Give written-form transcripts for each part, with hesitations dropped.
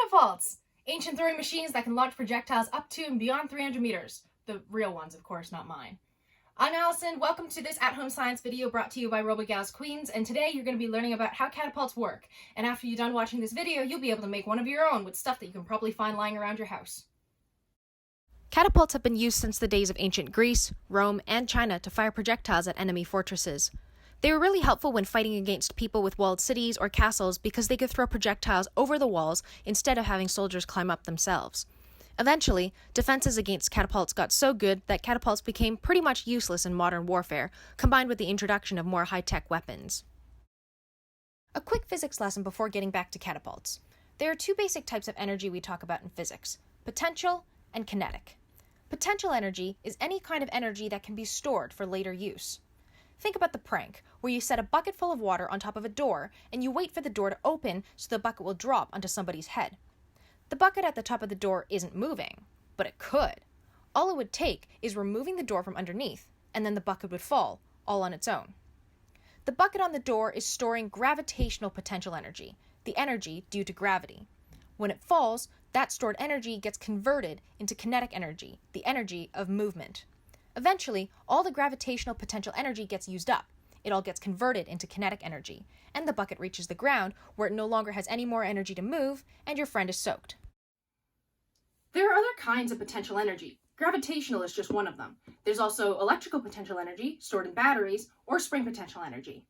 Catapults! Ancient throwing machines that can launch projectiles up to and beyond 300 meters. The real ones, of course, not mine. I'm Allison. Welcome to this at-home science video brought to you by Robogals Queens, and today you're going to be learning about how catapults work. And after you're done watching this video, you'll be able to make one of your own with stuff that you can probably find lying around your house. Catapults have been used since the days of ancient Greece, Rome, and China to fire projectiles at enemy fortresses. They were really helpful when fighting against people with walled cities or castles because they could throw projectiles over the walls instead of having soldiers climb up themselves. Eventually, defenses against catapults got so good that catapults became pretty much useless in modern warfare, combined with the introduction of more high-tech weapons. A quick physics lesson before getting back to catapults. There are two basic types of energy we talk about in physics: potential and kinetic. Potential energy is any kind of energy that can be stored for later use. Think about the prank, where you set a bucket full of water on top of a door and you wait for the door to open so the bucket will drop onto somebody's head. The bucket at the top of the door isn't moving, but it could. All it would take is removing the door from underneath, and then the bucket would fall, all on its own. The bucket on the door is storing gravitational potential energy, the energy due to gravity. When it falls, that stored energy gets converted into kinetic energy, the energy of movement. Eventually, all the gravitational potential energy gets used up. It all gets converted into kinetic energy, and the bucket reaches the ground where it no longer has any more energy to move, and your friend is soaked. There are other kinds of potential energy. Gravitational is just one of them. There's also electrical potential energy, stored in batteries, or spring potential energy.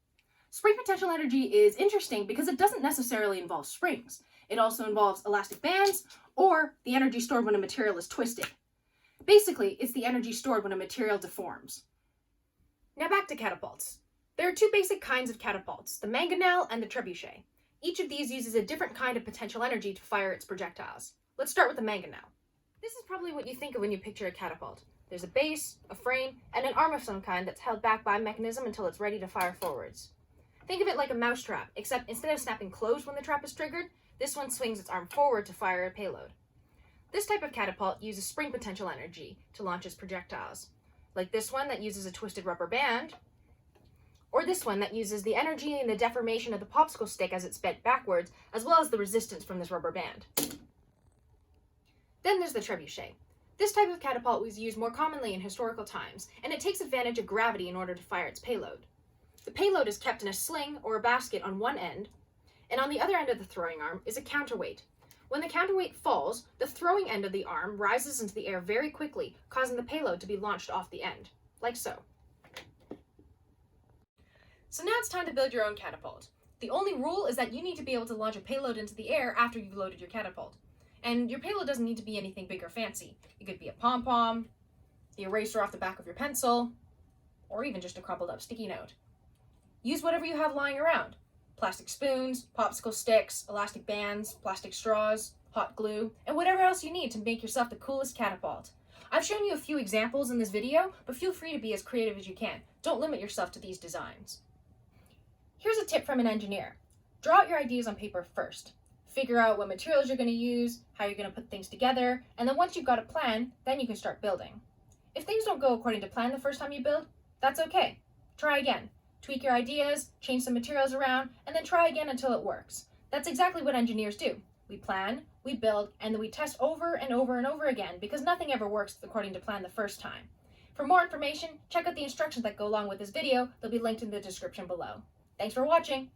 Spring potential energy is interesting because it doesn't necessarily involve springs. It also involves elastic bands, or the energy stored when a material is twisted. Basically, it's the energy stored when a material deforms. Now back to catapults. There are two basic kinds of catapults, the mangonel and the trebuchet. Each of these uses a different kind of potential energy to fire its projectiles. Let's start with the mangonel. This is probably what you think of when you picture a catapult. There's a base, a frame, and an arm of some kind that's held back by a mechanism until it's ready to fire forwards. Think of it like a mousetrap, except instead of snapping closed when the trap is triggered, this one swings its arm forward to fire a payload. This type of catapult uses spring potential energy to launch its projectiles, like this one that uses a twisted rubber band, or this one that uses the energy and the deformation of the popsicle stick as it's bent backwards, as well as the resistance from this rubber band. Then there's the trebuchet. This type of catapult was used more commonly in historical times, and it takes advantage of gravity in order to fire its payload. The payload is kept in a sling or a basket on one end, and on the other end of the throwing arm is a counterweight. When the counterweight falls, the throwing end of the arm rises into the air very quickly, causing the payload to be launched off the end, like so. So now it's time to build your own catapult. The only rule is that you need to be able to launch a payload into the air after you've loaded your catapult. And your payload doesn't need to be anything big or fancy. It could be a pom-pom, the eraser off the back of your pencil, or even just a crumpled up sticky note. Use whatever you have lying around. Plastic spoons, popsicle sticks, elastic bands, plastic straws, hot glue, and whatever else you need to make yourself the coolest catapult. I've shown you a few examples in this video, but feel free to be as creative as you can. Don't limit yourself to these designs. Here's a tip from an engineer. Draw out your ideas on paper first. Figure out what materials you're going to use, how you're going to put things together, and then once you've got a plan, then you can start building. If things don't go according to plan the first time you build, that's okay. Try again. Tweak your ideas, change some materials around, and then try again until it works. That's exactly what engineers do. We plan, we build, and then we test over and over and over again because nothing ever works according to plan the first time. For more information, check out the instructions that go along with this video. They'll be linked in the description below. Thanks for watching!